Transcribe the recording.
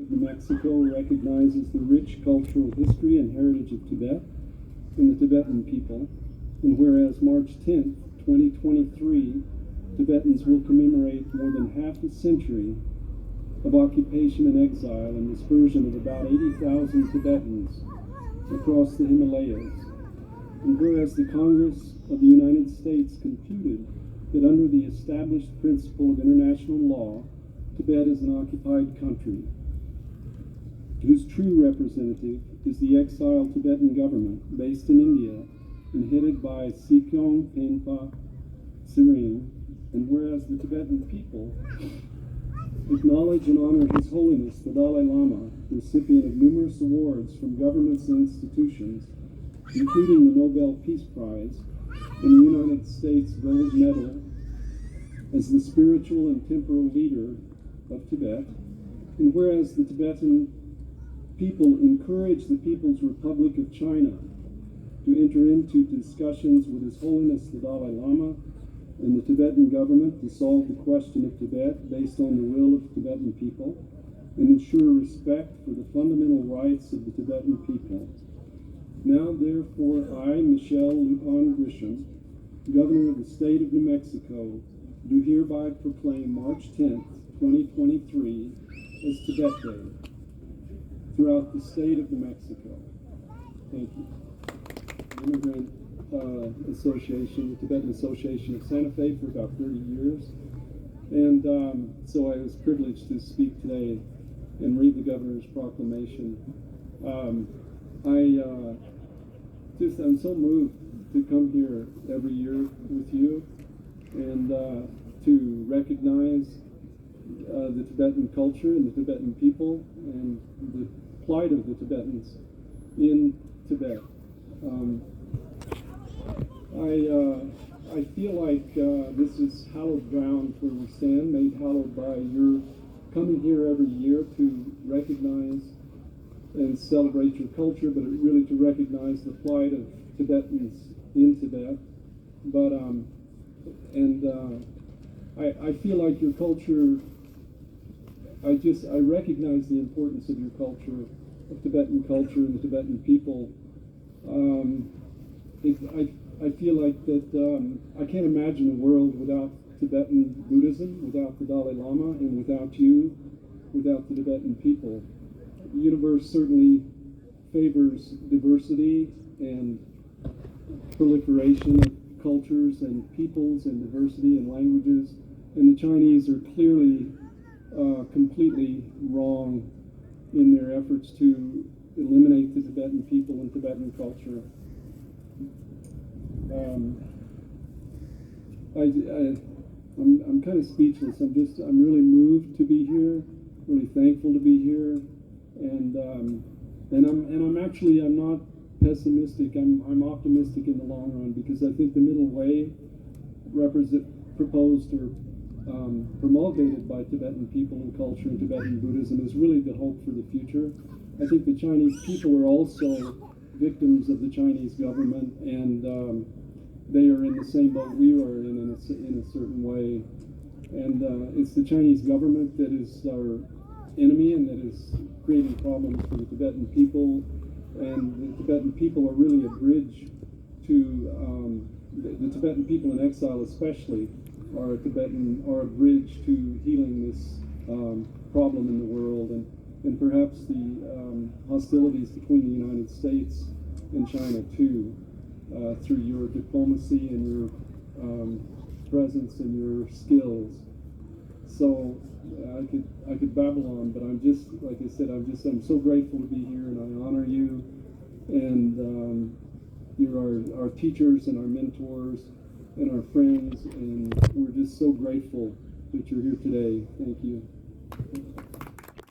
of New Mexico recognizes the rich cultural history and heritage of Tibet and the Tibetan people. And whereas March 10th, 2023, Tibetans will commemorate more than half a century of occupation and exile and dispersion of about 80,000 Tibetans across the Himalayas. And whereas the Congress of the United States concluded that under the established principle of international law, Tibet is an occupied country, whose true representative is the exiled Tibetan government based in India and headed by Sikyong Penpa Tsering. And whereas the Tibetan people acknowledge and honor His Holiness the Dalai Lama, recipient of numerous awards from governments and institutions, including the Nobel Peace Prize and the United States Gold Medal, as the spiritual and temporal leader of Tibet. And whereas the Tibetan people encourage the People's Republic of China to enter into discussions with His Holiness the Dalai Lama and the Tibetan government to solve the question of Tibet based on the will of Tibetan people and ensure respect for the fundamental rights of the Tibetan people. Now, therefore, I, Michelle Lujan Grisham, Governor of the State of New Mexico, do hereby proclaim March 10th, 2023 as Tibet Day throughout the state of New Mexico. Thank you. Immigrant Association, the Tibetan Association of Santa Fe for about 30 years. And so I was privileged to speak today and read the governor's proclamation. I'm so moved to come here every year with you and to recognize the Tibetan culture and the Tibetan people and the plight of the Tibetans in Tibet. I feel like this is hallowed ground where we stand, made hallowed by your coming here every year to recognize and celebrate your culture, but really to recognize the plight of Tibetans in Tibet. But I feel like your culture, I recognize the importance of your culture, of Tibetan culture and the Tibetan people. I feel like that I can't imagine a world without Tibetan Buddhism, without the Dalai Lama, and without you, without the Tibetan people. The universe certainly favors diversity and proliferation of cultures and peoples and diversity and languages, and the Chinese are clearly completely wrong in their efforts to eliminate the Tibetan people and Tibetan culture. I'm kind of speechless. I'm really moved to be here, really thankful to be here, and I'm not pessimistic. I'm optimistic in the long run, because I think the middle way proposed or promulgated by Tibetan people and culture and Tibetan Buddhism is really the hope for the future. I think the Chinese people are also victims of the Chinese government, and they are in the same boat we are in a certain way. And it's the Chinese government that is our enemy and that is creating problems for the Tibetan people. And the Tibetan people are really a bridge to, the Tibetan people in exile especially are a bridge to healing this problem in the world, and perhaps the hostilities between the United States and China too, through your diplomacy and your presence and your skills. So I could babble on, but I'm just, like I said, I'm so grateful to be here, and I honor you, and you're our teachers and our mentors and our friends, and we're just so grateful that you're here today. Thank you.